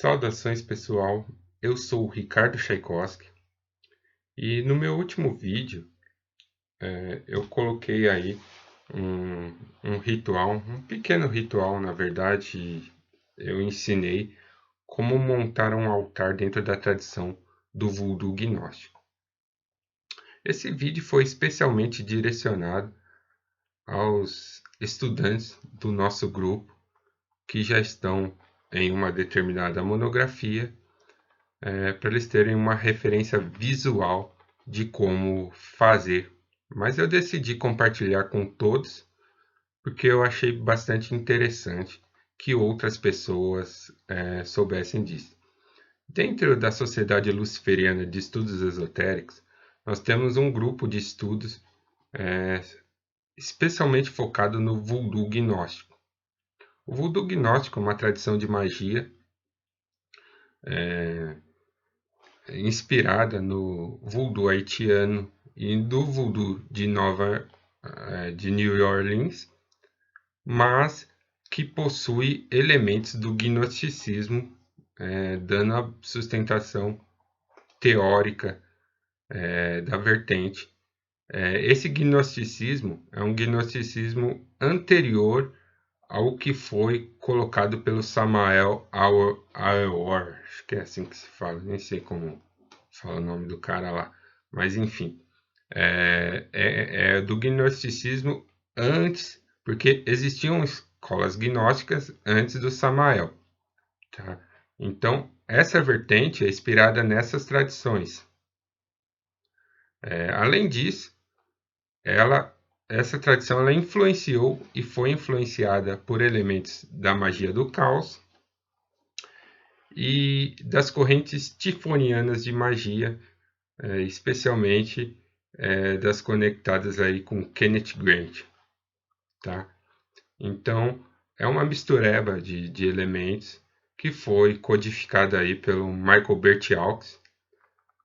Saudações pessoal, eu sou o Ricardo Tchaikovsky e no meu último vídeo eu coloquei aí um ritual, um pequeno ritual na verdade, eu ensinei como montar um altar dentro da tradição do voodoo gnóstico. Esse vídeo foi especialmente direcionado aos estudantes do nosso grupo que já estão em uma determinada monografia para eles terem uma referência visual de como fazer. Mas eu decidi compartilhar com todos porque eu achei bastante interessante que outras pessoas soubessem disso. Dentro da Sociedade Luciferiana de Estudos Esotéricos, nós temos um grupo de estudos é, especialmente focado no voodoo gnóstico. O voodoo gnóstico é uma tradição de magia inspirada no voodoo haitiano e do voodoo de New Orleans, mas que possui elementos do gnosticismo, dando a sustentação teórica da vertente. Esse gnosticismo é um gnosticismo anterior ao que foi colocado pelo Samael Aoor, acho que é assim que se fala, nem sei como fala o nome do cara lá, mas enfim, é do gnosticismo antes, porque existiam escolas gnósticas antes do Samael, tá? Então, essa vertente é inspirada nessas tradições. Além disso, essa tradição ela influenciou e foi influenciada por elementos da magia do caos e das correntes tifonianas de magia, especialmente das conectadas aí com Kenneth Grant, tá? Então, é uma mistureba de elementos que foi codificada aí pelo Michael Bertiaux,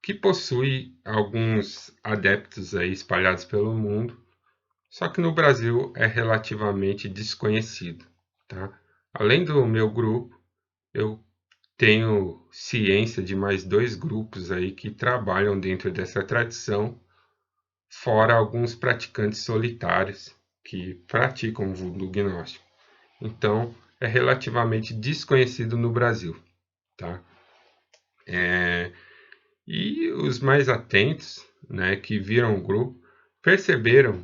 que possui alguns adeptos aí espalhados pelo mundo, só que no Brasil é relativamente desconhecido, tá? Além do meu grupo, eu tenho ciência de mais dois grupos aí que trabalham dentro dessa tradição, fora alguns praticantes solitários que praticam voodoo gnóstico. Então, é relativamente desconhecido no Brasil, tá? E os mais atentos, né, que viram o grupo, perceberam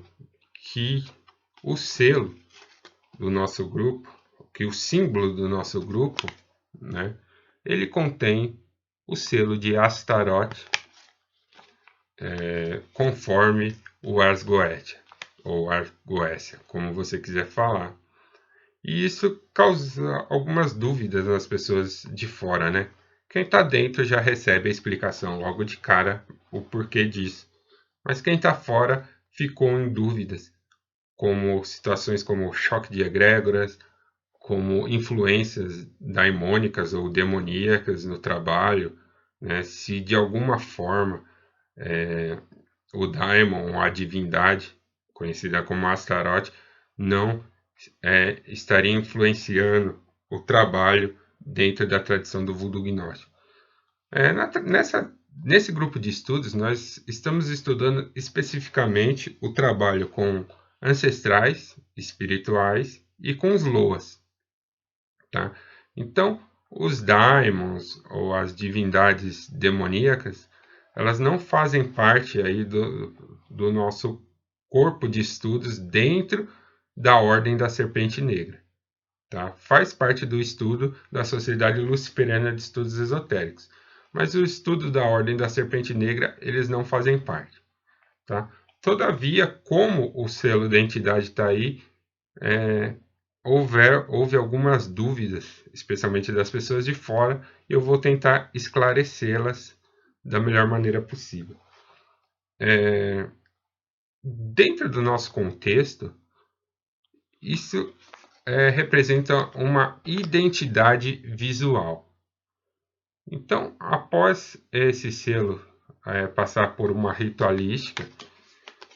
que o selo do nosso grupo, que o símbolo do nosso grupo, né, ele contém o selo de Astaroth, conforme o Ars Goetia, ou Ars Goetia, como você quiser falar. E isso causa algumas dúvidas nas pessoas de fora, né? Quem está dentro já recebe a explicação logo de cara, o porquê disso. Mas quem está fora ficou em dúvidas, como situações como choque de egrégoras, como influências daimônicas ou demoníacas no trabalho, né? Se de alguma forma o daimon, a divindade, conhecida como Astaroth, não estaria influenciando o trabalho dentro da tradição do voodoo gnóstico. Nesse grupo de estudos, nós estamos estudando especificamente o trabalho com ancestrais, espirituais e com os loas, tá? Então, os daimons ou as divindades demoníacas, elas não fazem parte aí do nosso corpo de estudos dentro da Ordem da Serpente Negra, tá? Faz parte do estudo da Sociedade Luciferiana de Estudos Esotéricos, mas o estudo da Ordem da Serpente Negra, eles não fazem parte, tá? Todavia, como o selo da entidade está aí, houve algumas dúvidas, especialmente das pessoas de fora, e eu vou tentar esclarecê-las da melhor maneira possível. Dentro do nosso contexto, isso representa uma identidade visual. Então, após esse selo passar por uma ritualística,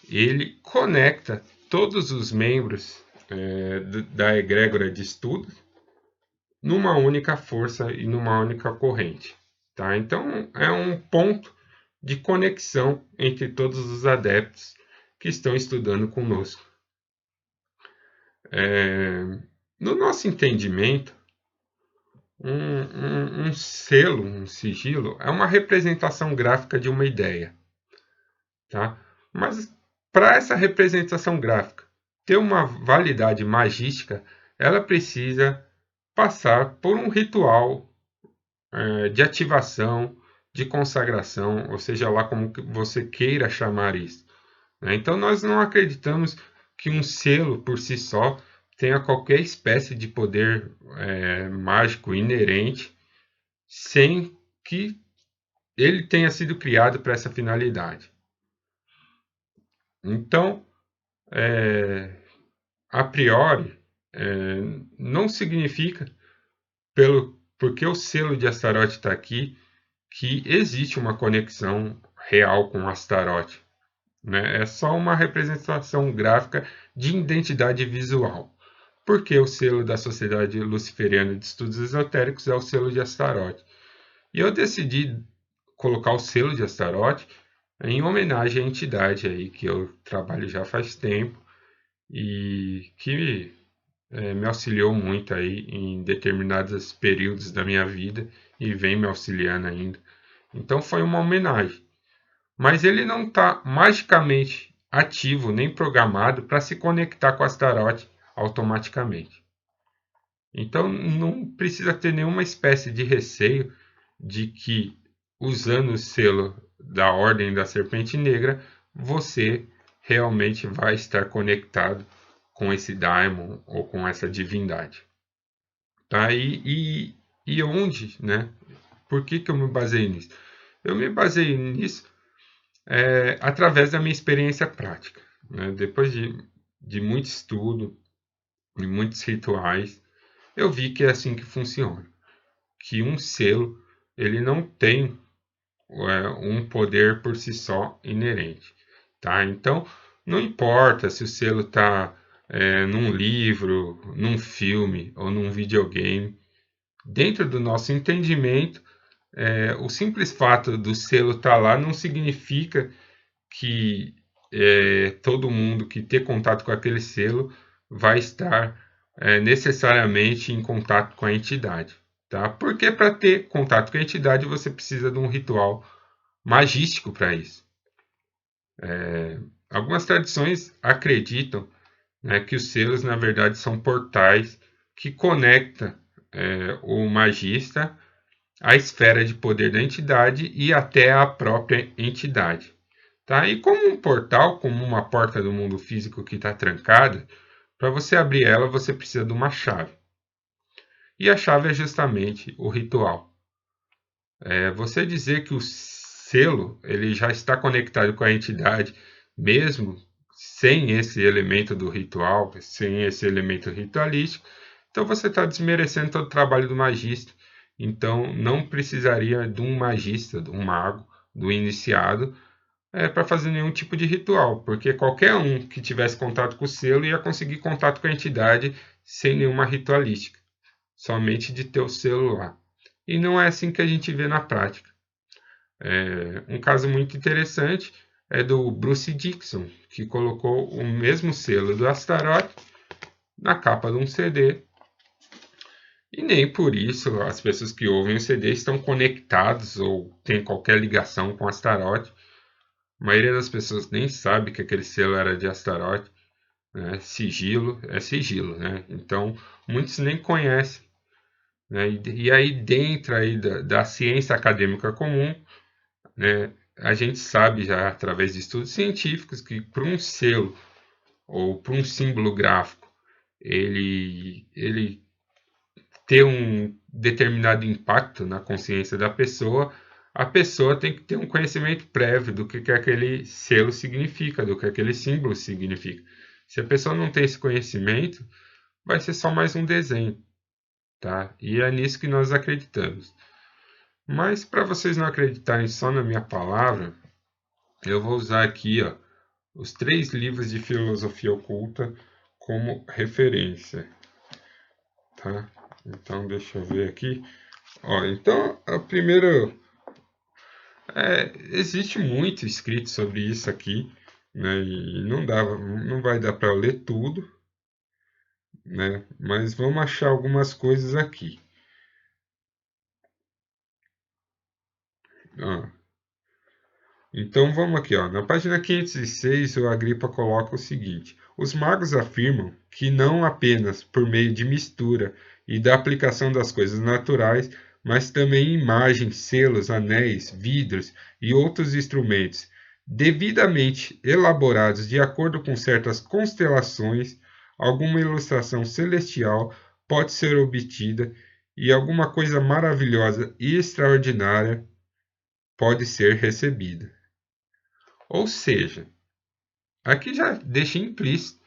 ele conecta todos os membros da egrégora de estudos numa única força e numa única corrente. Tá? Então, é um ponto de conexão entre todos os adeptos que estão estudando conosco. No nosso entendimento, um selo, um sigilo, é uma representação gráfica de uma ideia. Tá? Mas para essa representação gráfica ter uma validade magística, ela precisa passar por um ritual de ativação, de consagração, ou seja lá como você queira chamar isso. Né? Então nós não acreditamos que um selo por si só tenha qualquer espécie de poder mágico inerente, sem que ele tenha sido criado para essa finalidade. Então, a priori, não significa, porque o selo de Astaroth está aqui, que existe uma conexão real com Astaroth. Né? É só uma representação gráfica de identidade visual. Porque o selo da Sociedade Luciferiana de Estudos Esotéricos é o selo de Astaroth. E eu decidi colocar o selo de Astaroth em homenagem à entidade aí que eu trabalho já faz tempo e que me auxiliou muito aí em determinados períodos da minha vida e vem me auxiliando ainda. Então foi uma homenagem. Mas ele não está magicamente ativo nem programado para se conectar com Astaroth automaticamente. Então não precisa ter nenhuma espécie de receio de que, usando o selo da Ordem da Serpente Negra, você realmente vai estar conectado com esse daimon ou com essa divindade. Tá? E onde, né? Por que eu me baseei nisso? Eu me baseei nisso através da minha experiência prática. Né? Depois de muito estudo, de muitos rituais, eu vi que é assim que funciona. Que um selo ele não tem um poder por si só inerente. Tá? Então, não importa se o selo está num livro, num filme ou num videogame, dentro do nosso entendimento, o simples fato do selo estar lá não significa que todo mundo que ter contato com aquele selo vai estar necessariamente em contato com a entidade. Tá? Porque para ter contato com a entidade você precisa de um ritual magístico para isso. Algumas tradições acreditam, né, que os selos na verdade são portais que conectam o magista à esfera de poder da entidade e até à própria entidade. Tá? E como um portal, como uma porta do mundo físico que está trancada, para você abrir ela você precisa de uma chave. E a chave é justamente o ritual. Você dizer que o selo ele já está conectado com a entidade, mesmo sem esse elemento do ritual, sem esse elemento ritualístico, então você está desmerecendo todo o trabalho do magista. Então não precisaria de um magista, de um mago, do iniciado, para fazer nenhum tipo de ritual, porque qualquer um que tivesse contato com o selo ia conseguir contato com a entidade sem nenhuma ritualística, somente de ter o selo lá. E não é assim que a gente vê na prática. Um caso muito interessante é do Bruce Dickinson, que colocou o mesmo selo do Astaroth na capa de um CD. E nem por isso as pessoas que ouvem o CD estão conectadas ou têm qualquer ligação com Astaroth. A maioria das pessoas nem sabe que aquele selo era de Astaroth. Né? Sigilo é sigilo, né? Então muitos nem conhecem. Né? E aí dentro aí da ciência acadêmica comum, né, a gente sabe já através de estudos científicos que para um selo ou para um símbolo gráfico ele ter um determinado impacto na consciência da pessoa, a pessoa tem que ter um conhecimento prévio do que aquele selo significa, do que aquele símbolo significa. Se a pessoa não tem esse conhecimento, vai ser só mais um desenho, tá? E é nisso que nós acreditamos. Mas para vocês não acreditarem só na minha palavra, eu vou usar aqui, ó, os 3 livros de filosofia oculta como referência, tá? Então, deixa eu ver aqui. Ó, então, a primeira... existe muito escrito sobre isso aqui, né? E não vai dar para ler tudo, né? Mas vamos achar algumas coisas aqui. Ó, então vamos aqui, ó. Na página 506, o Agripa coloca o seguinte: os magos afirmam que não apenas por meio de mistura e da aplicação das coisas naturais, mas também imagens, selos, anéis, vidros e outros instrumentos devidamente elaborados de acordo com certas constelações, alguma ilustração celestial pode ser obtida e alguma coisa maravilhosa e extraordinária pode ser recebida. Ou seja, aqui já deixa implícito,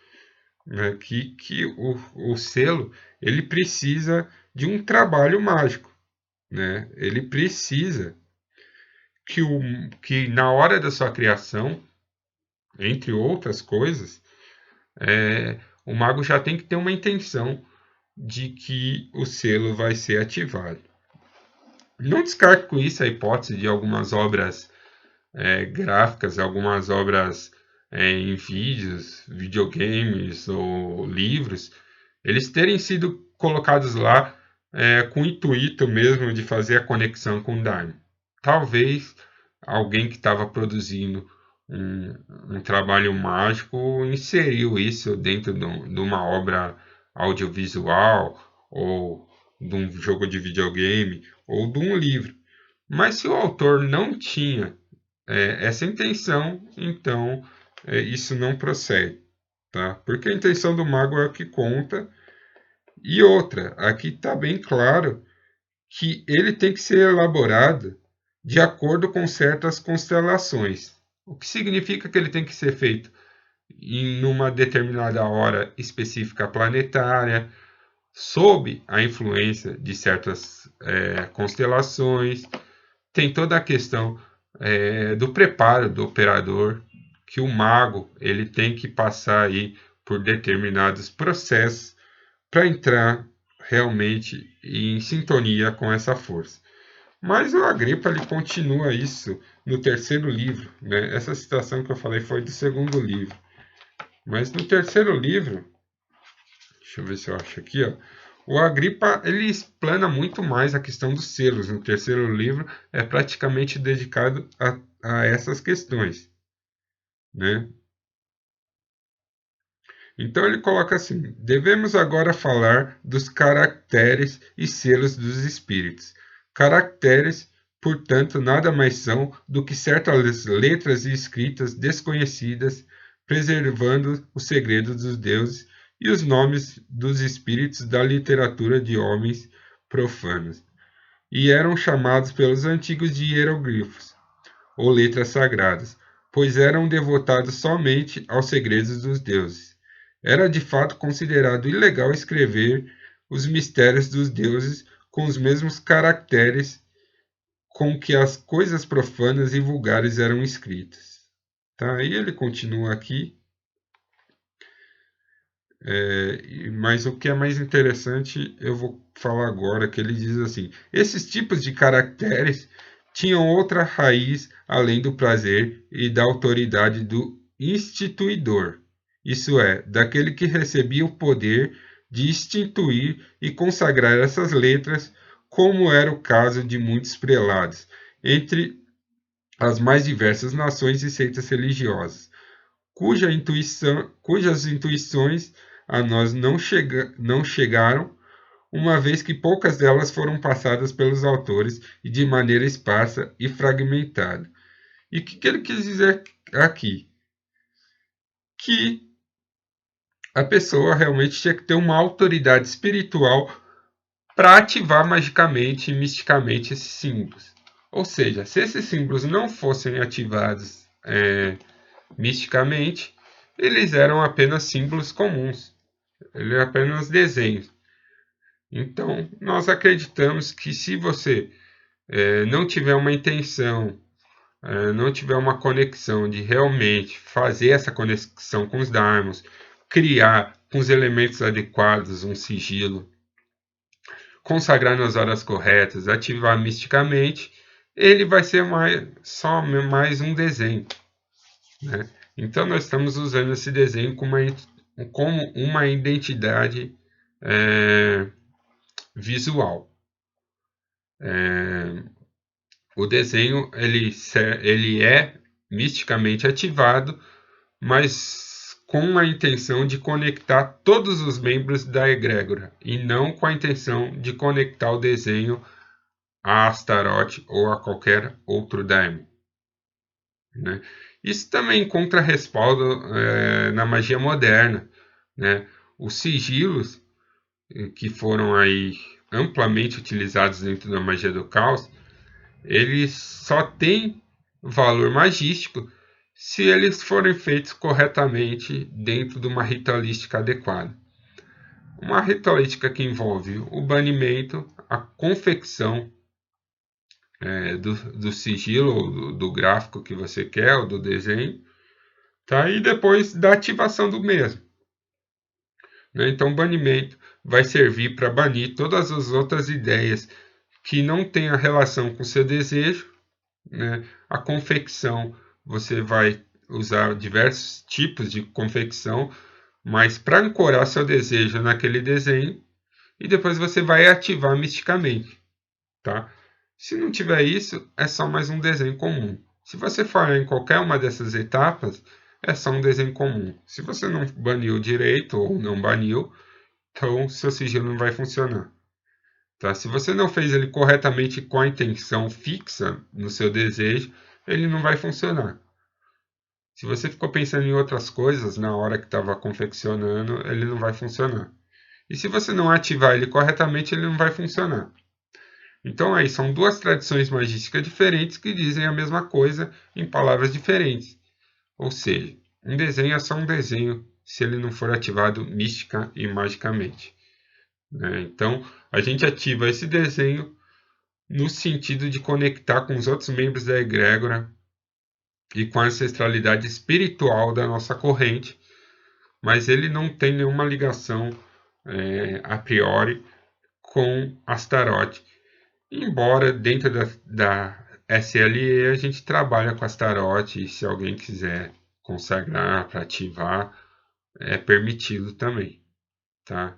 né, que o selo ele precisa de um trabalho mágico, né? Ele precisa que na hora da sua criação, entre outras coisas, o mago já tem que ter uma intenção de que o selo vai ser ativado. Não descarto com isso a hipótese de algumas obras gráficas, algumas obras em vídeos, videogames ou livros, eles terem sido colocados lá com o intuito mesmo de fazer a conexão com o Daimon. Talvez alguém que estava produzindo um trabalho mágico inseriu isso dentro de uma obra audiovisual ou de um jogo de videogame ou de um livro. Mas se o autor não tinha essa intenção, então isso não procede, tá? Porque a intenção do mago é o que conta. E outra, aqui está bem claro que ele tem que ser elaborado de acordo com certas constelações. O que significa que ele tem que ser feito em uma determinada hora específica planetária, sob a influência de certas constelações. Tem toda a questão do preparo do operador, que o mago ele tem que passar aí por determinados processos para entrar realmente em sintonia com essa força. Mas o Agripa ele continua isso no terceiro livro, né? Essa citação que eu falei foi do segundo livro. Mas no terceiro livro, deixa eu ver se eu acho aqui, ó, o Agripa ele explana muito mais a questão dos selos. No terceiro livro é praticamente dedicado a essas questões, né? Então ele coloca assim: devemos agora falar dos caracteres e selos dos espíritos. Caracteres, portanto, nada mais são do que certas letras e escritas desconhecidas, preservando o segredo dos deuses e os nomes dos espíritos da literatura de homens profanos. E eram chamados pelos antigos de hieroglifos, ou letras sagradas, pois eram devotados somente aos segredos dos deuses. Era de fato considerado ilegal escrever os mistérios dos deuses com os mesmos caracteres com que as coisas profanas e vulgares eram escritas. Tá? E ele continua aqui, mas o que é mais interessante eu vou falar agora, que ele diz assim: esses tipos de caracteres tinham outra raiz além do prazer e da autoridade do instituidor, isso é, daquele que recebia o poder de instituir e consagrar essas letras, como era o caso de muitos prelados, entre as mais diversas nações e seitas religiosas cujas intuições a nós não chegaram, uma vez que poucas delas foram passadas pelos autores e de maneira esparsa e fragmentada. E o que ele quis dizer aqui? Que a pessoa realmente tinha que ter uma autoridade espiritual para ativar magicamente e misticamente esses símbolos. Ou seja, se esses símbolos não fossem ativados misticamente, eles eram apenas símbolos comuns, ele é apenas desenhos. Então, nós acreditamos que se você não tiver uma intenção, não tiver uma conexão de realmente fazer essa conexão com os Daimons, criar com os elementos adequados um sigilo, consagrar nas horas corretas, ativar misticamente, ele vai ser só mais um desenho, né? Então nós estamos usando esse desenho como uma identidade visual. O desenho ele é misticamente ativado, mas com a intenção de conectar todos os membros da egrégora, e não com a intenção de conectar o desenho a Astaroth ou a qualquer outro daimon, né? Isso também encontra respaldo na magia moderna, né? Os sigilos, que foram aí amplamente utilizados dentro da magia do caos, eles só têm valor magístico se eles forem feitos corretamente dentro de uma ritualística adequada. Uma ritualística que envolve o banimento, a confecção do sigilo, ou do gráfico que você quer, ou do desenho, tá? E depois da ativação do mesmo, né? Então, o banimento vai servir para banir todas as outras ideias que não têm a relação com o seu desejo, né? A confecção, você vai usar diversos tipos de confecção, mas para ancorar seu desejo naquele desenho, e depois você vai ativar misticamente, tá? Se não tiver isso, é só mais um desenho comum. Se você falhar em qualquer uma dessas etapas, é só um desenho comum. Se você não baniu direito ou não baniu, então seu sigilo não vai funcionar. Tá? Se você não fez ele corretamente com a intenção fixa no seu desejo, ele não vai funcionar. Se você ficou pensando em outras coisas na hora que estava confeccionando, ele não vai funcionar. E se você não ativar ele corretamente, ele não vai funcionar. Então aí são duas tradições magísticas diferentes que dizem a mesma coisa em palavras diferentes. Ou seja, um desenho é só um desenho se ele não for ativado mística e magicamente, né? Então a gente ativa esse desenho no sentido de conectar com os outros membros da egrégora e com a ancestralidade espiritual da nossa corrente, mas ele não tem nenhuma ligação a priori com Astaroth. Embora dentro da SLE a gente trabalha com Astaroth, e se alguém quiser consagrar para ativar, é permitido também, tá?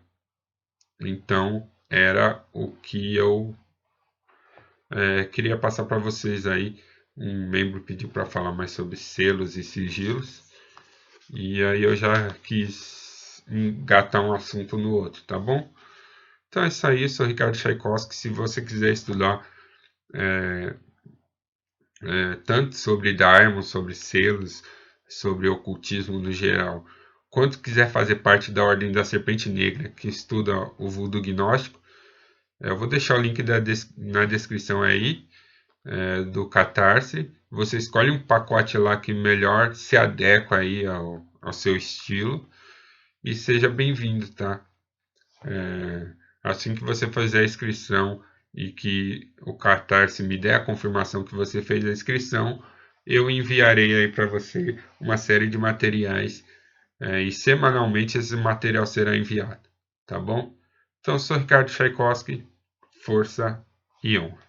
Então era o que eu queria passar para vocês aí. Um membro pediu para falar mais sobre selos e sigilos, e aí eu já quis engatar um assunto no outro, tá bom? Então é isso aí, eu sou Ricardo Tchaikovsky. Se você quiser estudar tanto sobre Daimon, sobre selos, sobre ocultismo no geral, quanto quiser fazer parte da Ordem da Serpente Negra, que estuda o voodoo gnóstico, eu vou deixar o link na descrição aí, do Catarse. Você escolhe um pacote lá que melhor se adequa aí ao seu estilo, e seja bem-vindo, tá? Assim que você fizer a inscrição e que o Catarse me der a confirmação que você fez a inscrição, eu enviarei aí para você uma série de materiais, e semanalmente esse material será enviado, tá bom? Então, eu sou Ricardo Tchaikovsky, força e honra.